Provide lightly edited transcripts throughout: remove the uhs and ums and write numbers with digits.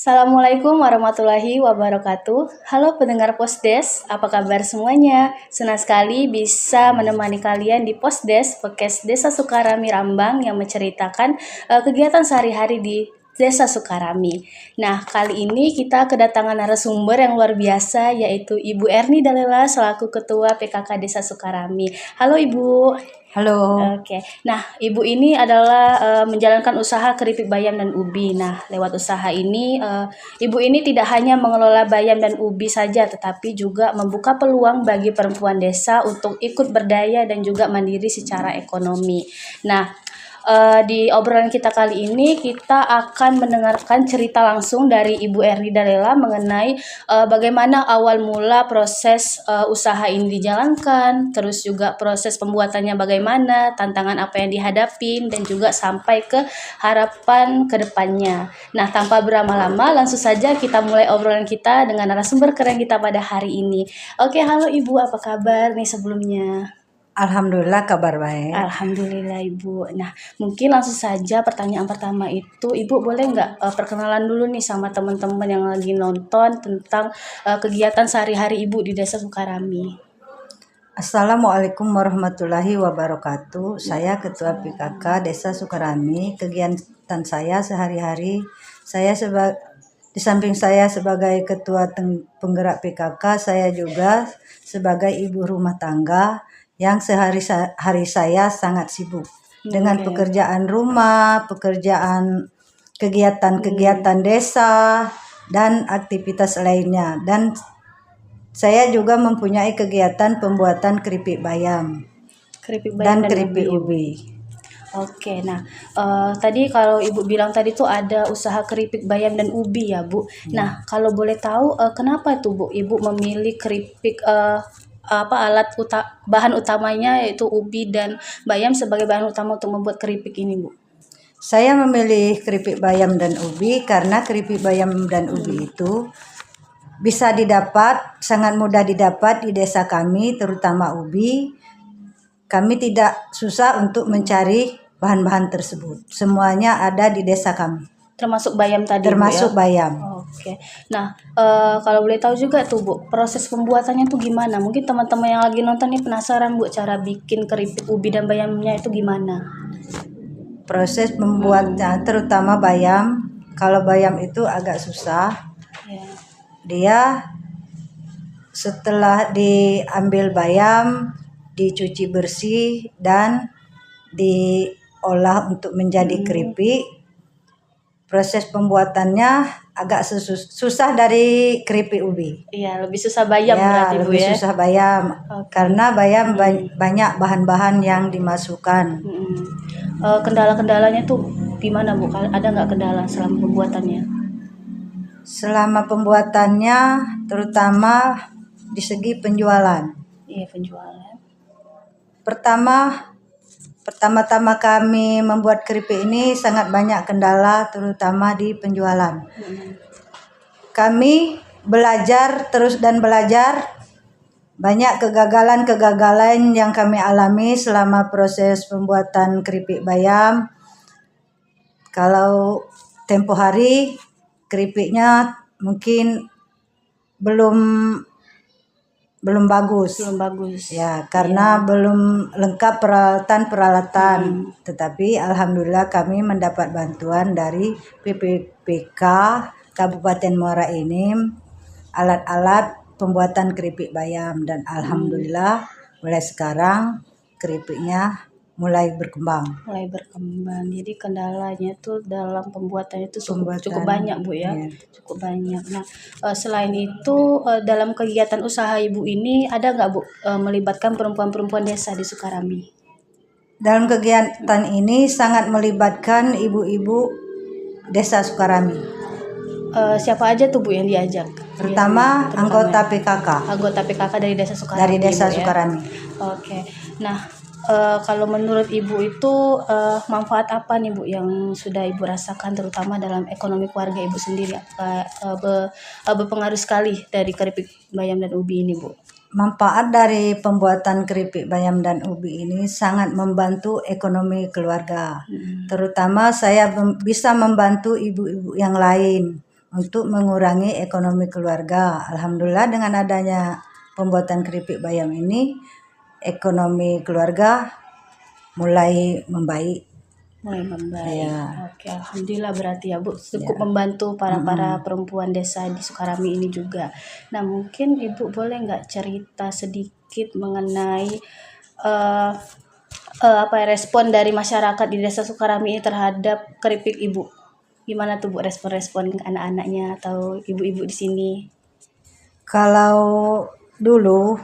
Assalamualaikum warahmatullahi wabarakatuh. Halo pendengar Posdes, apa kabar semuanya? Senang sekali bisa menemani kalian di Posdes, podcast Desa Sukarami Rambang yang menceritakan kegiatan sehari-hari di Desa Sukarami. Nah, kali ini kita kedatangan narasumber yang luar biasa, yaitu Ibu Erni Dalela selaku Ketua PKK Desa Sukarami. Halo Ibu. Halo. Oke. Nah, Ibu ini adalah menjalankan usaha keripik bayam dan ubi. Nah, lewat usaha ini, Ibu ini tidak hanya mengelola bayam dan ubi saja, tetapi juga membuka peluang bagi perempuan desa untuk ikut berdaya dan juga mandiri secara ekonomi. Nah, di obrolan kita kali ini kita akan mendengarkan cerita langsung dari Ibu Erni Dalela mengenai bagaimana awal mula proses usaha ini dijalankan, terus juga proses pembuatannya bagaimana, tantangan apa yang dihadapi, dan juga sampai ke harapan ke depannya. Nah, tanpa berlama-lama, langsung saja kita mulai obrolan kita dengan narasumber keren kita pada hari ini. Oke, halo Ibu, apa kabar nih sebelumnya? Alhamdulillah kabar baik. Alhamdulillah Ibu. Nah, mungkin langsung saja pertanyaan pertama itu, Ibu boleh nggak perkenalan dulu nih sama teman-teman yang lagi nonton tentang kegiatan sehari-hari Ibu di Desa Sukarami. Assalamualaikum warahmatullahi wabarakatuh. Saya Ketua PKK Desa Sukarami. Kegiatan saya sehari-hari, di samping saya sebagai Ketua Penggerak PKK, saya juga sebagai ibu rumah tangga yang sehari-hari saya sangat sibuk dengan pekerjaan rumah, kegiatan desa, dan aktivitas lainnya. Dan saya juga mempunyai kegiatan pembuatan keripik bayam dan keripik ubi. Oke, nah tadi kalau Ibu bilang tadi tuh ada usaha keripik bayam dan ubi ya Bu. Nah, kalau boleh tahu kenapa tuh Bu Ibu memilih keripik bahan utamanya yaitu ubi dan bayam sebagai bahan utama untuk membuat keripik ini Bu? Saya memilih keripik bayam dan ubi karena keripik bayam dan ubi itu bisa sangat mudah didapat di desa kami, terutama ubi. Kami tidak susah untuk mencari bahan-bahan tersebut. Semuanya ada di desa kami. Termasuk bayam tadi Termasuk Bu, ya? bayam. Oke. Nah, kalau boleh tahu juga tuh Bu, proses pembuatannya tuh gimana? Mungkin teman-teman yang lagi nonton nih penasaran Bu, cara bikin keripik ubi dan bayamnya itu gimana? Proses pembuatnya terutama bayam. Kalau bayam itu agak susah. Ya. Dia setelah diambil bayam, dicuci bersih dan diolah untuk menjadi keripik. Proses pembuatannya agak susah dari keripik ubi. Iya, lebih susah bayam berarti Bu lebih ya. susah bayam. Karena bayam banyak bahan-bahan yang dimasukkan. Kendala-kendalanya tuh gimana Bu? Ada nggak kendala selama pembuatannya? Selama pembuatannya, terutama di segi penjualan. Iya, penjualan. Pertama-tama kami membuat keripik ini sangat banyak kendala, terutama di penjualan. Kami belajar terus dan belajar. Banyak kegagalan-kegagalan yang kami alami selama proses pembuatan keripik bayam. Kalau tempo hari keripiknya mungkin belum bagus. Ya, karena belum lengkap peralatan. Tetapi alhamdulillah kami mendapat bantuan dari PPPK Kabupaten Muara Enim, alat-alat pembuatan keripik bayam, dan alhamdulillah mulai sekarang keripiknya mulai berkembang. Jadi kendalanya tuh dalam pembuatannya itu cukup banyak Bu ya. Cukup banyak. Nah, selain itu dalam kegiatan usaha Ibu ini ada nggak Bu melibatkan perempuan-perempuan desa di Sukarami? Dalam kegiatan ini sangat melibatkan ibu-ibu desa Sukarami. Siapa aja tuh Bu yang diajak? Terutama anggota PKK. Anggota PKK dari Desa Sukarami. Dari Desa Bu, Sukarami. Ya? Oke. Nah, kalau menurut Ibu itu manfaat apa nih Bu yang sudah Ibu rasakan terutama dalam ekonomi keluarga Ibu sendiri? Berpengaruh sekali dari keripik bayam dan ubi ini Bu. Manfaat dari pembuatan keripik bayam dan ubi ini sangat membantu ekonomi keluarga. Terutama saya bisa membantu ibu-ibu yang lain untuk mengurangi ekonomi keluarga. Alhamdulillah dengan adanya pembuatan keripik bayam ini, ekonomi keluarga mulai membaik. Mulai membaik. Ya. Oke, alhamdulillah berarti ya Bu cukup membantu para perempuan desa di Sukarami ini juga. Nah, mungkin Ibu boleh nggak cerita sedikit mengenai eh respon dari masyarakat di desa Sukarami ini terhadap keripik Ibu? Gimana tuh Bu respon-respon anak-anaknya atau ibu-ibu di sini? Kalau dulu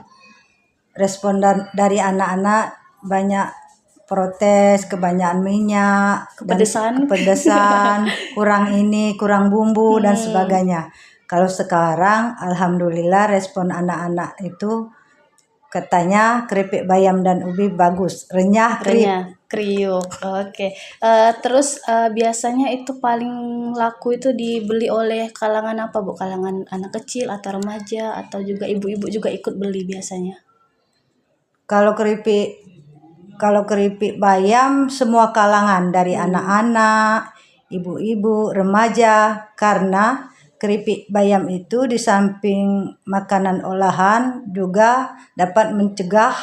respon dari anak-anak banyak protes, kebanyakan minyak Kepedesan? dan kepedesan, kurang ini, kurang bumbu dan sebagainya. Kalau sekarang alhamdulillah respon anak-anak itu katanya keripik bayam dan ubi bagus, renyah, Kriuk. Oke. Terus biasanya itu paling laku itu dibeli oleh kalangan apa Bu? Kalangan anak kecil atau remaja atau juga ibu-ibu juga ikut beli biasanya? Kalau keripik bayam semua kalangan dari anak-anak, ibu-ibu, remaja, karena keripik bayam itu di samping makanan olahan juga dapat mencegah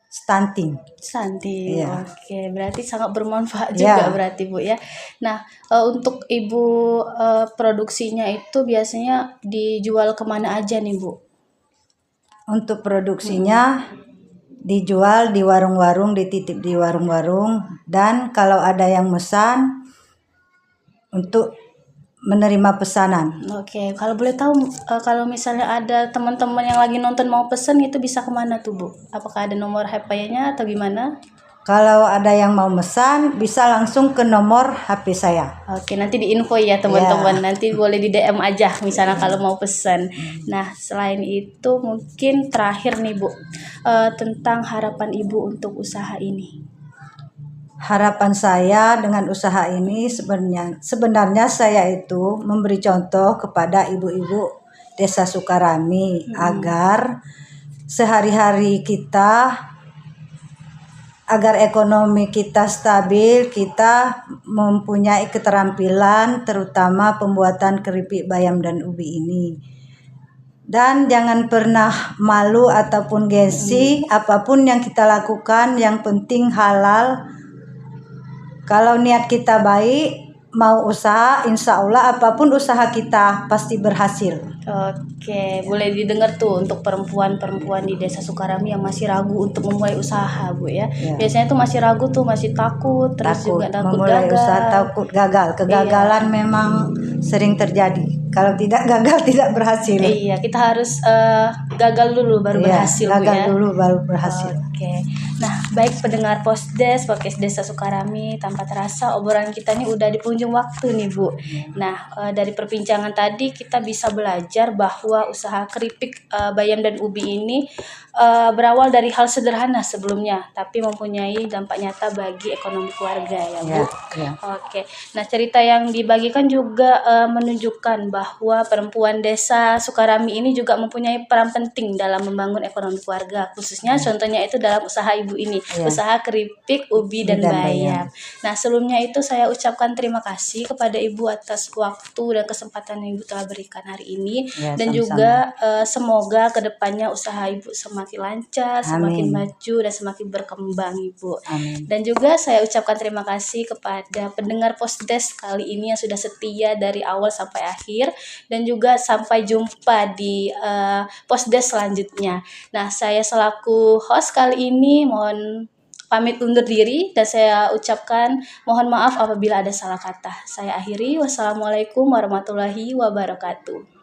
stunting. Stunting. Iya. Oke, berarti sangat bermanfaat juga berarti Bu ya. Nah, untuk Ibu produksinya itu biasanya dijual kemana aja nih Bu? Untuk produksinya dijual di warung-warung, dititip di warung-warung, dan kalau ada yang mesan untuk menerima pesanan. Oke, kalau boleh tahu kalau misalnya ada teman-teman yang lagi nonton mau pesen itu bisa kemana tuh Bu? Apakah ada nomor HP-nya atau gimana? Kalau ada yang mau mesan bisa langsung ke nomor HP saya. Oke, nanti diinfo ya teman-teman. Nanti boleh di DM aja misalnya kalau mau pesan. Nah, selain itu mungkin terakhir nih Bu, tentang harapan Ibu untuk usaha ini. Harapan saya dengan usaha ini sebenarnya saya itu memberi contoh kepada ibu-ibu desa Sukarami agar sehari-hari kita, agar ekonomi kita stabil, kita mempunyai keterampilan terutama pembuatan keripik bayam dan ubi ini. Dan jangan pernah malu ataupun gengsi, apapun yang kita lakukan yang penting halal. Kalau niat kita baik, mau usaha, insya Allah apapun usaha kita pasti berhasil. Oke, boleh didengar tuh untuk perempuan-perempuan di desa Sukarami yang masih ragu untuk memulai usaha Bu ya. Biasanya tuh masih ragu tuh, masih takut, terus juga takut memulai gagal. usaha, takut gagal. Kegagalan memang sering terjadi. Kalau tidak gagal tidak berhasil. Iya, kita harus gagal dulu baru berhasil Bu gagal ya. dulu baru berhasil. Oke. Nah, baik pendengar Posdes Podcast Desa Sukarami, tanpa terasa obrolan kita ini udah di penghujung waktu nih Bu. Nah, dari perbincangan tadi kita bisa belajar bahwa usaha keripik bayam dan ubi ini berawal dari hal sederhana sebelumnya, tapi mempunyai dampak nyata bagi ekonomi keluarga ya Bu. Oke. Nah, cerita yang dibagikan juga menunjukkan bahwa perempuan desa Sukarami ini juga mempunyai peran penting dalam membangun ekonomi keluarga, khususnya contohnya itu dalam usaha Ibu ini, usaha keripik ubi dan bayam. Nah, sebelumnya itu saya ucapkan terima kasih kepada Ibu atas waktu dan kesempatan yang Ibu telah berikan hari ini, dan juga semoga kedepannya usaha Ibu semakin lancar, semakin maju dan semakin berkembang Ibu. Dan juga saya ucapkan terima kasih kepada pendengar Posdes kali ini yang sudah setia dari awal sampai akhir, dan juga sampai jumpa di Posdes selanjutnya. Nah, saya selaku host kali ini mohon pamit undur diri dan saya ucapkan mohon maaf apabila ada salah kata. Saya akhiri, wassalamualaikum warahmatullahi wabarakatuh.